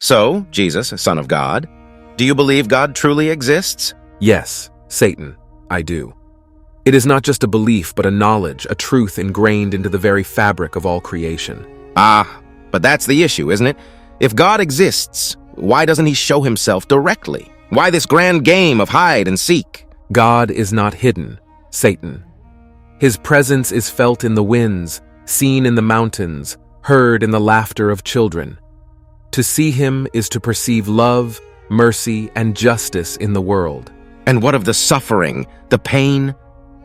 So, Jesus, Son of God, do you believe God truly exists? Yes, Satan, I do. It is not just a belief, but a knowledge, a truth ingrained into the very fabric of all creation. Ah, but that's the issue, isn't it? If God exists, why doesn't he show himself directly? Why this grand game of hide and seek? God is not hidden, Satan. His presence is felt in the winds, seen in the mountains, heard in the laughter of children. To see him is to perceive love, mercy, and justice in the world. And what of the suffering, the pain,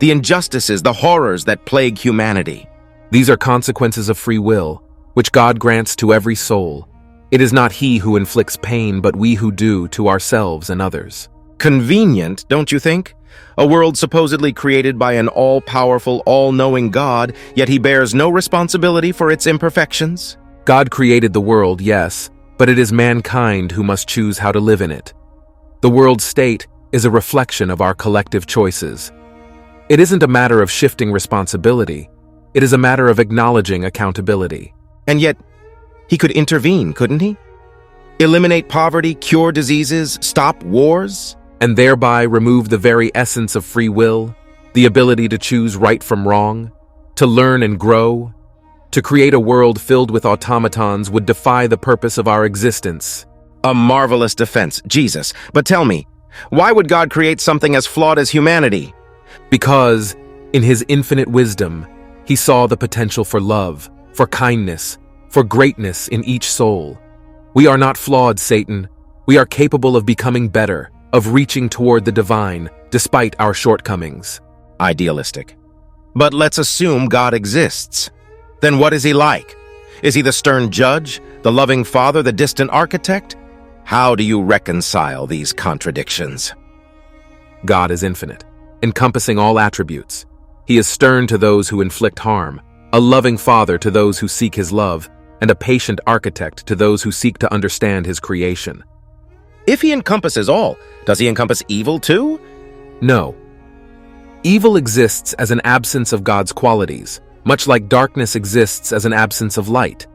the injustices, the horrors that plague humanity? These are consequences of free will, which God grants to every soul. It is not he who inflicts pain, but we who do to ourselves and others. Convenient, don't you think? A world supposedly created by an all-powerful, all-knowing God, yet he bears no responsibility for its imperfections? God created the world, yes, but it is mankind who must choose how to live in it. The world's state is a reflection of our collective choices. It isn't a matter of shifting responsibility. It is a matter of acknowledging accountability. And yet, he could intervene, couldn't he? Eliminate poverty, cure diseases, stop wars? And thereby remove the very essence of free will, the ability to choose right from wrong, to learn and grow. To create a world filled with automatons would defy the purpose of our existence. A marvelous defense, Jesus. But tell me, why would God create something as flawed as humanity? Because, in his infinite wisdom, he saw the potential for love, for kindness, for greatness in each soul. We are not flawed, Satan. We are capable of becoming better, of reaching toward the divine, despite our shortcomings. Idealistic. But let's assume God exists. Then what is he like? Is he the stern judge, the loving father, the distant architect? How do you reconcile these contradictions? God is infinite, encompassing all attributes. He is stern to those who inflict harm, a loving father to those who seek his love, and a patient architect to those who seek to understand his creation. If he encompasses all, does he encompass evil too? No. Evil exists as an absence of God's qualities, much like darkness exists as an absence of light.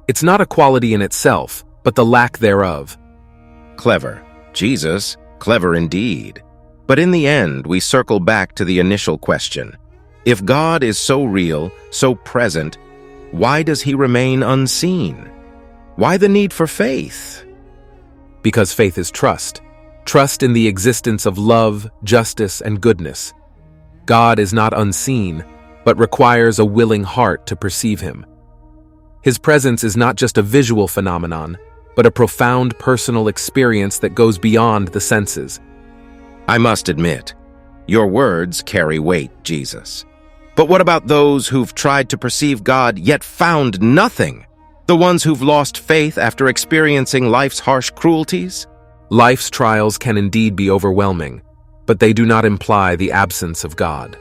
It's not a quality in itself, but the lack thereof. Clever. Jesus, clever indeed. But in the end, we circle back to the initial question. If God is so real, so present, why does he remain unseen? Why the need for faith? Because faith is trust. Trust in the existence of love, justice, and goodness. God is not unseen, but requires a willing heart to perceive him. His presence is not just a visual phenomenon, but a profound personal experience that goes beyond the senses. I must admit, your words carry weight, Jesus. But what about those who've tried to perceive God yet found nothing? The ones who've lost faith after experiencing life's harsh cruelties? Life's trials can indeed be overwhelming, but they do not imply the absence of God.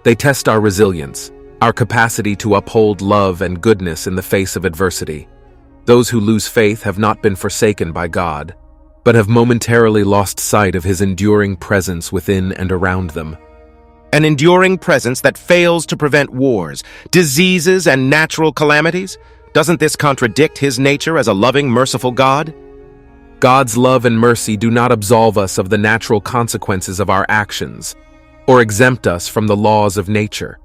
They test our resilience, our capacity to uphold love and goodness in the face of adversity. Those who lose faith have not been forsaken by God, but have momentarily lost sight of his enduring presence within and around them. An enduring presence that fails to prevent wars, diseases, and natural calamities? Doesn't this contradict his nature as a loving, merciful God? God's love and mercy do not absolve us of the natural consequences of our actions, or exempt us from the laws of nature.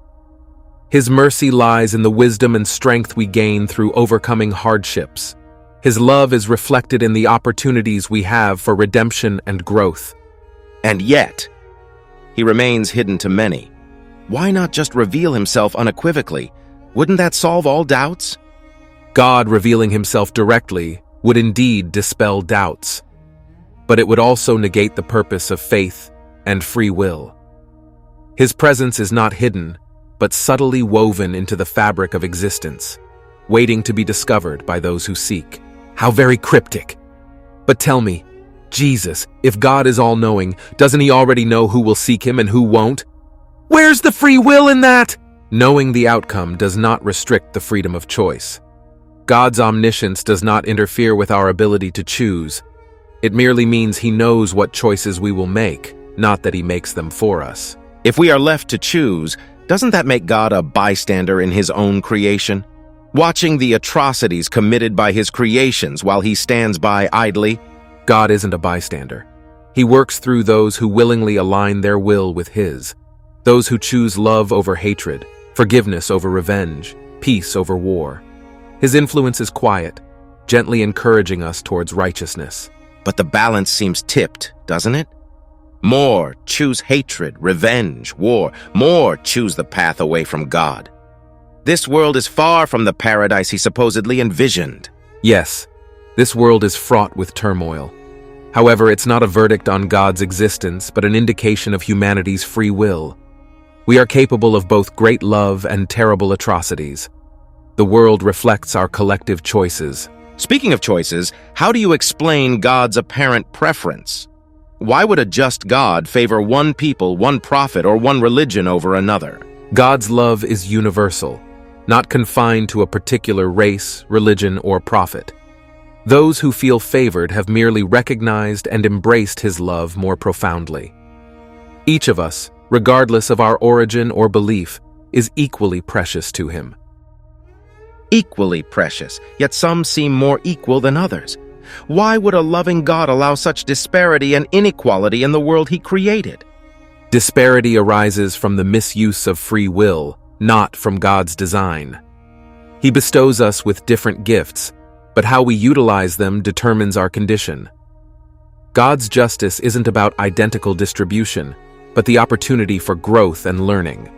His mercy lies in the wisdom and strength we gain through overcoming hardships. His love is reflected in the opportunities we have for redemption and growth. And yet, he remains hidden to many. Why not just reveal himself unequivocally? Wouldn't that solve all doubts? God revealing himself directly would indeed dispel doubts, but it would also negate the purpose of faith and free will. His presence is not hidden, but subtly woven into the fabric of existence, waiting to be discovered by those who seek. How very cryptic! But tell me, Jesus, if God is all-knowing, doesn't he already know who will seek him and who won't? Where's the free will in that? Knowing the outcome does not restrict the freedom of choice. God's omniscience does not interfere with our ability to choose. It merely means he knows what choices we will make, not that he makes them for us. If we are left to choose, doesn't that make God a bystander in his own creation? watching the atrocities committed by his creations while he stands by idly? God isn't a bystander. He works through those who willingly align their will with his, those who choose love over hatred, forgiveness over revenge, peace over war. His influence is quiet, gently encouraging us towards righteousness. But the balance seems tipped, doesn't it? More choose hatred, revenge, war. More choose the path away from God. This world is far from the paradise he supposedly envisioned. Yes, this world is fraught with turmoil. However, it's not a verdict on God's existence, but an indication of humanity's free will. We are capable of both great love and terrible atrocities. The world reflects our collective choices. Speaking of choices, how do you explain God's apparent preference? Why would a just God favor one people, one prophet, or one religion over another? God's love is universal, not confined to a particular race, religion, or prophet. Those who feel favored have merely recognized and embraced his love more profoundly. Each of us, regardless of our origin or belief, is equally precious to him. Equally precious, yet some seem more equal than others. Why would a loving God allow such disparity and inequality in the world he created? Disparity arises from the misuse of free will, not from God's design. He bestows us with different gifts, but how we utilize them determines our condition. God's justice isn't about identical distribution, but the opportunity for growth and learning.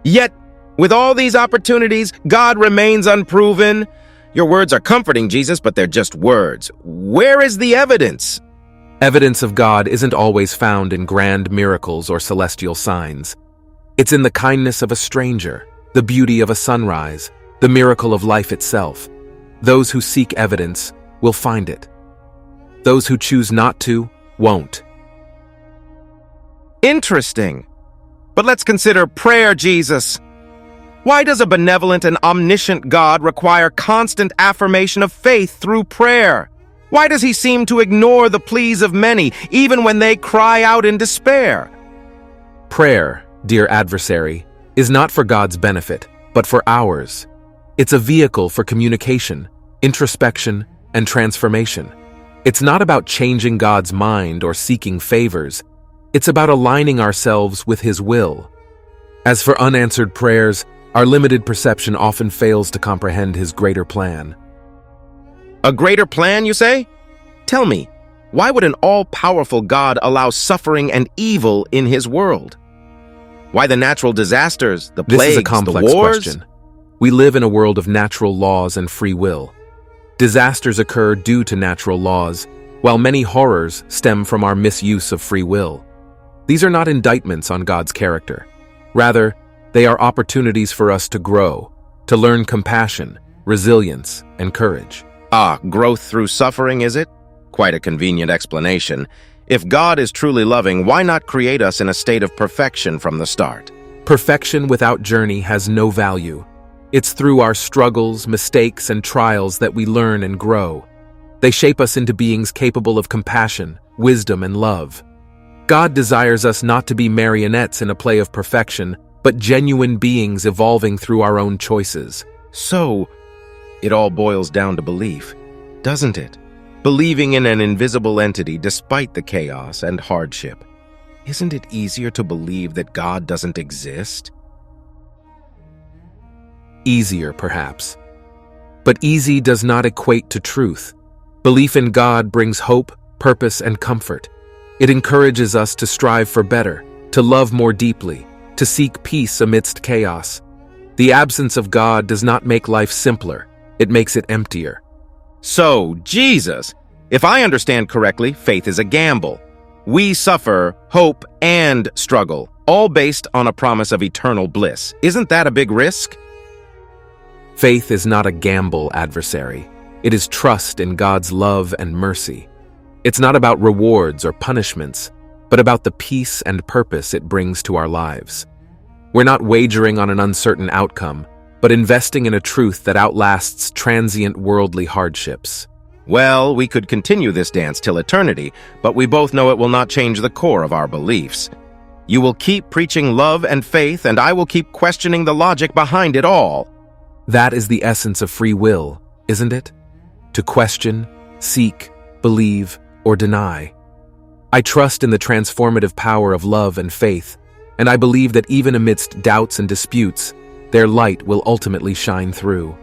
Yet, with all these opportunities, God remains unproven. Your words are comforting, Jesus, but they're just words. Where is the evidence? Evidence of God isn't always found in grand miracles or celestial signs. It's in the kindness of a stranger, the beauty of a sunrise, the miracle of life itself. Those who seek evidence will find it. Those who choose not to, won't. Interesting. But let's consider prayer, Jesus. Why does a benevolent and omniscient God require constant affirmation of faith through prayer? Why does he seem to ignore the pleas of many, even when they cry out in despair? Prayer, dear adversary, is not for God's benefit, but for ours. It's a vehicle for communication, introspection, and transformation. It's not about changing God's mind or seeking favors. It's about aligning ourselves with his will. As for unanswered prayers, our limited perception often fails to comprehend his greater plan. A greater plan, you say? Tell me, why would an all-powerful God allow suffering and evil in his world? Why the natural disasters, the plagues, This is a complex the wars? question. We live in a world of natural laws and free will. Disasters occur due to natural laws, while many horrors stem from our misuse of free will. These are not indictments on God's character. Rather, they are opportunities for us to grow, to learn compassion, resilience, and courage. Growth through suffering, is it? Quite a convenient explanation. If God is truly loving, why not create us in a state of perfection from the start? Perfection without journey has no value. It's through our struggles, mistakes, and trials that we learn and grow. They shape us into beings capable of compassion, wisdom, and love. God desires us not to be marionettes in a play of perfection, but genuine beings evolving through our own choices. So, it all boils down to belief, doesn't it? Believing in an invisible entity despite the chaos and hardship. Isn't it easier to believe that God doesn't exist? Easier, perhaps. But easy does not equate to truth. Belief in God brings hope, purpose, and comfort. It encourages us to strive for better, to love more deeply, to seek peace amidst chaos. The absence of God does not make life simpler, it makes it emptier. So, Jesus, if I understand correctly, faith is a gamble. We suffer, hope, and struggle, all based on a promise of eternal bliss. Isn't that a big risk? Faith is not a gamble, adversary. It is trust in God's love and mercy. It's not about rewards or punishments, but about the peace and purpose it brings to our lives. We're not wagering on an uncertain outcome, but investing in a truth that outlasts transient worldly hardships. Well, we could continue this dance till eternity, but we both know it will not change the core of our beliefs. You will keep preaching love and faith, and I will keep questioning the logic behind it all. That is the essence of free will, isn't it? To question, seek, believe, or deny. I trust in the transformative power of love and faith, and I believe that even amidst doubts and disputes, their light will ultimately shine through.